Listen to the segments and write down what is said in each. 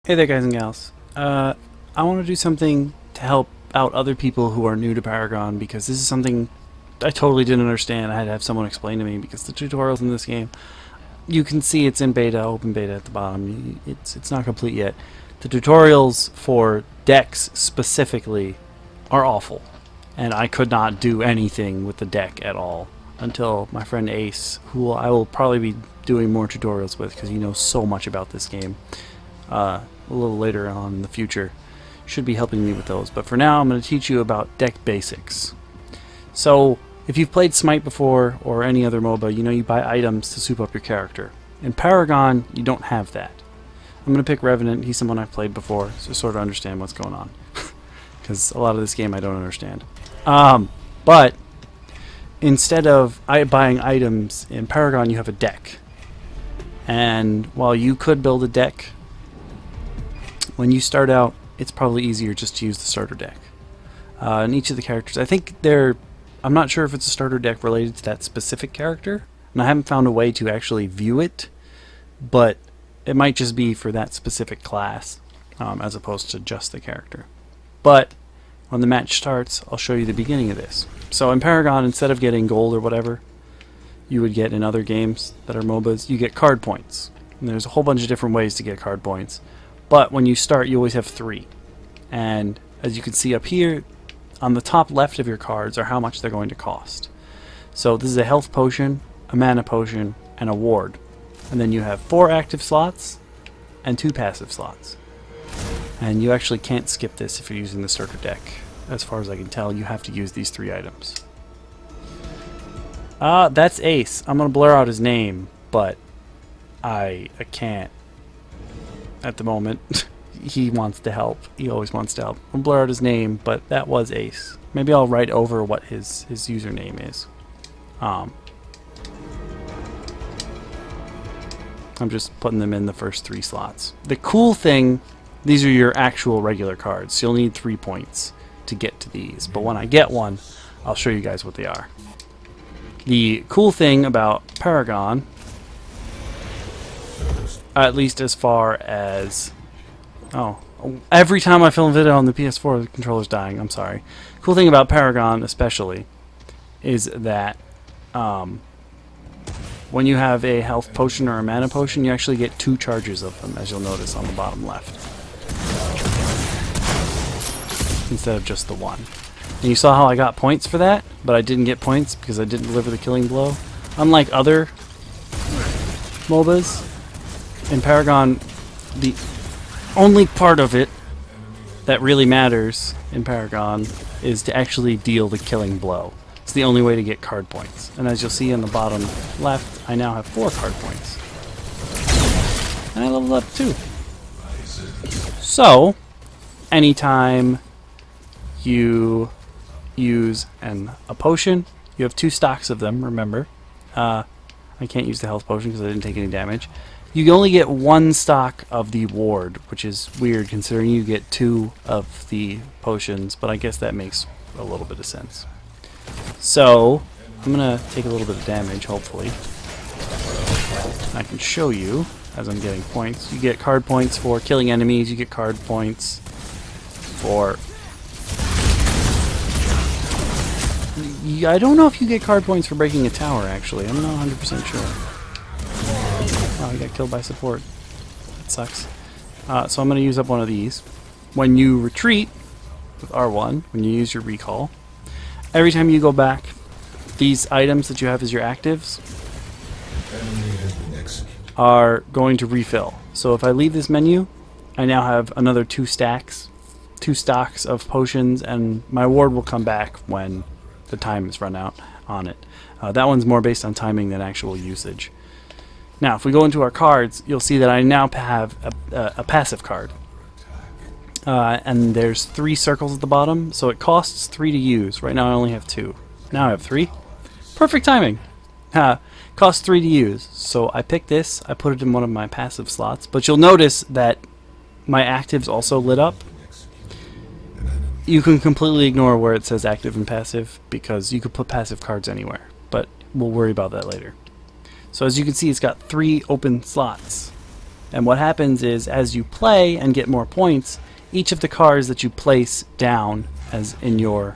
Hey there guys and gals. I want to do something to help out other people who are new to Paragon, because this is something I totally didn't understand. I had to have someone explain to me, because the tutorials in this game, you can see it's in beta, open beta at the bottom. It's not complete yet. The tutorials for decks specifically are awful, and I could not do anything with the deck at all until my friend Ace, who I will probably be doing more tutorials with because he knows so much about this game. A little later on in the future should be helping me with those, but for now I'm going to teach you about deck basics. So if you've played Smite before or any other MOBA, you know you buy items to soup up your character. In Paragon you don't have that. I'm going to pick Revenant. He's someone I've played before, so sort of understand what's going on, because a lot of this game I don't understand. But instead of buying items in Paragon, you have a deck, and while you could build a deck when you start out, it's probably easier just to use the starter deck. And each of the characters, I think I'm not sure if it's a starter deck related to that specific character, and I haven't found a way to actually view it, but it might just be for that specific class, as opposed to just the character. But when the match starts, I'll show you the beginning of this. So in Paragon, instead of getting gold or whatever you would get in other games that are MOBAs, you get card points. And there's a whole bunch of different ways to get card points. But when you start, you always have 3. And as you can see up here, on the top left of your cards are how much they're going to cost. So this is a health potion, a mana potion, and a ward. And then you have 4 active slots and 2 passive slots. And you actually can't skip this if you're using the starter deck. As far as I can tell, you have to use these 3 items. That's Ace. I'm going to blur out his name, but I can't at the moment. He wants to help. He always wants to help. I'll blur out his name, but that was Ace. Maybe I'll write over what his username is. I'm just putting them in the first 3 slots. The cool thing, these are your actual regular cards, so you'll need 3 points to get to these. But when I get one, I'll show you guys what they are. The cool thing about Paragon, at least as far as... Oh, every time I film a video on the PS4, the controller's dying. I'm sorry. Cool thing about Paragon, especially, is that when you have a health potion or a mana potion, you actually get 2 charges of them, as you'll notice on the bottom left, instead of just the 1. And you saw how I got points for that, but I didn't get points because I didn't deliver the killing blow. Unlike other MOBAs, in Paragon, the only part of it that really matters in Paragon is to actually deal the killing blow. It's the only way to get card points. And as you'll see on the bottom left, I now have 4 card points. And I leveled up 2. So, anytime you use a potion, you have 2 stocks of them, remember. I can't use the health potion because I didn't take any damage. You can only get 1 stock of the ward, which is weird considering you get 2 of the potions, but I guess that makes a little bit of sense. So, I'm going to take a little bit of damage, hopefully. I can show you as I'm getting points. You get card points for killing enemies, you get card points for... I don't know if you get card points for breaking a tower, actually. I'm not 100% sure. Oh, he got killed by support. That sucks. So I'm going to use up one of these. When you retreat with R1, when you use your recall, every time you go back, these items that you have as your actives are going to refill. So if I leave this menu, I now have another 2 stocks of potions, and my ward will come back when the time is run out on it. That one's more based on timing than actual usage. Now, if we go into our cards, you'll see that I now have a passive card. And there's 3 circles at the bottom, so it costs 3 to use. Right now I only have 2. Now I have 3. Perfect timing! Costs 3 to use. So I picked this, I put it in one of my passive slots, but you'll notice that my actives also lit up. You can completely ignore where it says active and passive, because you could put passive cards anywhere, but we'll worry about that later. So as you can see, it's got 3 open slots. And what happens is, as you play and get more points, each of the cards that you place down as in your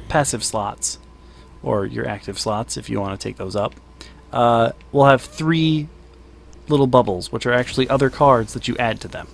passive slots, or your active slots if you want to take those up, will have 3 little bubbles, which are actually other cards that you add to them.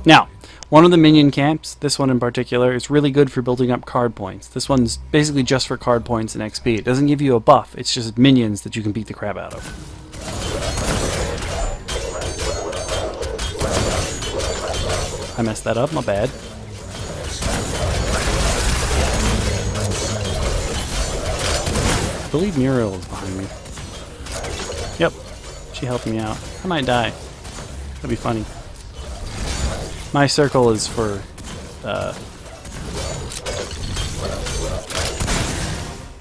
Now, one of the minion camps, this one in particular, is really good for building up card points. This one's basically just for card points and XP. It doesn't give you a buff, it's just minions that you can beat the crap out of. I messed that up, my bad. I believe Muriel is behind me. Yep, she helped me out. I might die. That'd be funny. My circle is for,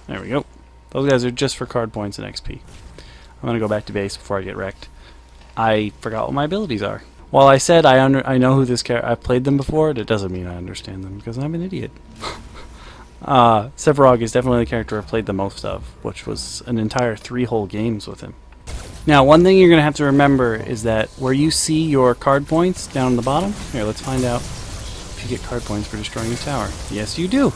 there we go. Those guys are just for card points and XP. I'm gonna go back to base before I get wrecked. I forgot what my abilities are. While I said I know who this character, I've played them before, that doesn't mean I understand them, because I'm an idiot. Sephiroth is definitely the character I've played the most of, which was an entire 3 whole games with him. Now, one thing you're going to have to remember is that where you see your card points down at the bottom, here, let's find out if you get card points for destroying a tower. Yes, you do.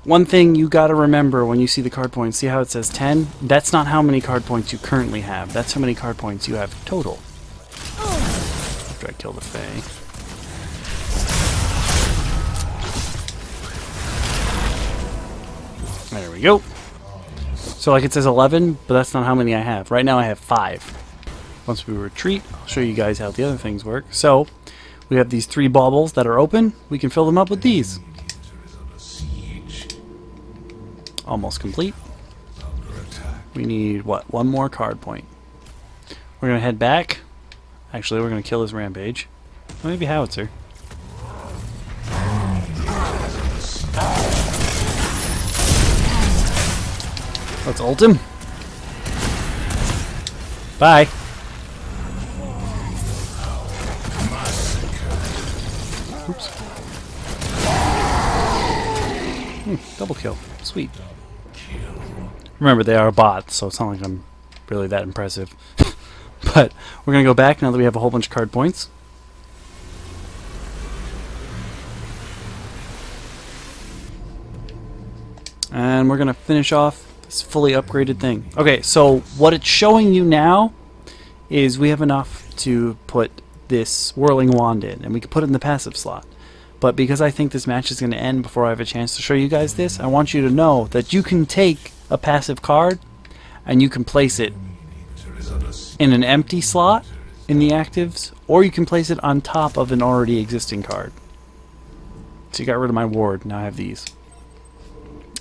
One thing you got to remember when you see the card points, see how it says 10? That's not how many card points you currently have. That's how many card points you have total. After I kill the Fae. There we go. So like it says 11, but that's not how many I have. Right now I have 5. Once we retreat, I'll show you guys how the other things work. So we have these 3 baubles that are open. We can fill them up with these. Almost complete. We need, what, 1 more card point. We're going to head back. Actually, we're going to kill his rampage. Or maybe Howitzer. Let's ult him. Bye. Oops. Double kill. Sweet. Remember, they are bots, so it's not like I'm really that impressive. But we're going to go back now that we have a whole bunch of card points. And we're going to finish off this fully upgraded thing. Okay, so what it's showing you now is we have enough to put this whirling wand in, and we can put it in the passive slot. But because I think this match is going to end before I have a chance to show you guys this, I want you to know that you can take a passive card and you can place it in an empty slot in the actives, or you can place it on top of an already existing card. So you got rid of my ward, now I have these.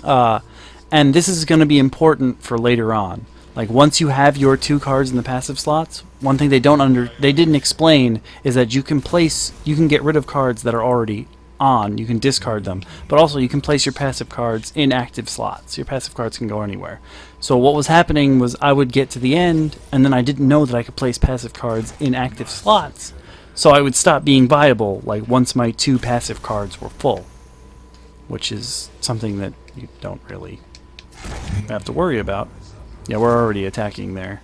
And this is going to be important for later on. Like once you have your 2 cards in the passive slots, one thing they didn't explain is that you can get rid of cards that are already on. You can discard them, but also you can place your passive cards in active slots. Your passive cards can go anywhere. So what was happening was I would get to the end, and then I didn't know that I could place passive cards in active slots. So I would stop being viable like once my 2 passive cards were full, which is something that you don't really have to worry about. Yeah, we're already attacking their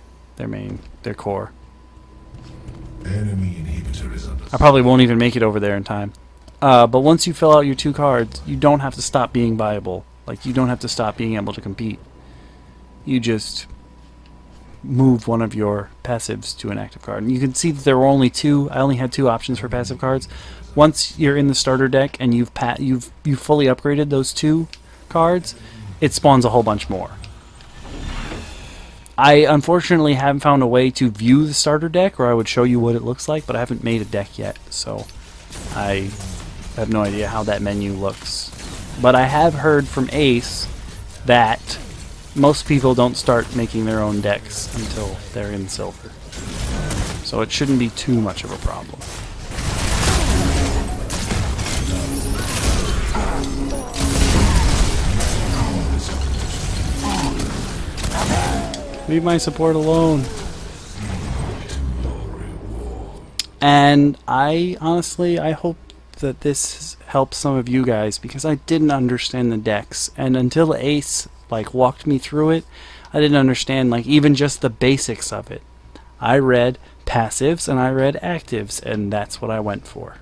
core. Enemy inhibitor is under I probably won't even make it over there in time. But once you fill out your 2 cards, you don't have to stop being viable. Like, you don't have to stop being able to compete. You just move one of your passives to an active card. And you can see that there were only 2. I only had 2 options for passive cards. Once you're in the starter deck and you've fully upgraded those 2 cards, it spawns a whole bunch more. I unfortunately haven't found a way to view the starter deck, or I would show you what it looks like, but I haven't made a deck yet, so I have no idea how that menu looks. But I have heard from Ace that most people don't start making their own decks until they're in silver. So it shouldn't be too much of a problem. Leave my support alone. And I hope that this helps some of you guys, because I didn't understand the decks, and until Ace walked me through it, I didn't understand even just the basics of it. I read passives and I read actives, and that's what I went for.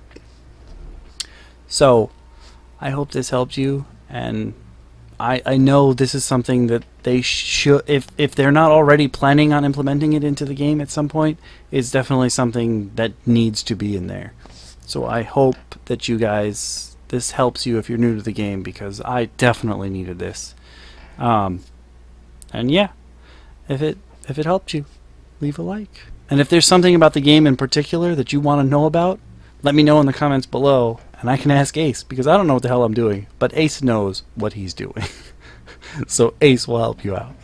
So I hope this helped you, and I know this is something that they should, if they're not already planning on implementing it into the game at some point, it's definitely something that needs to be in there. So I hope that you guys, this helps you if you're new to the game, because I definitely needed this. And yeah, if it helped you, leave a like. And if there's something about the game in particular that you want to know about, let me know in the comments below, and I can ask Ace, because I don't know what the hell I'm doing, but Ace knows what he's doing. So Ace will help you out.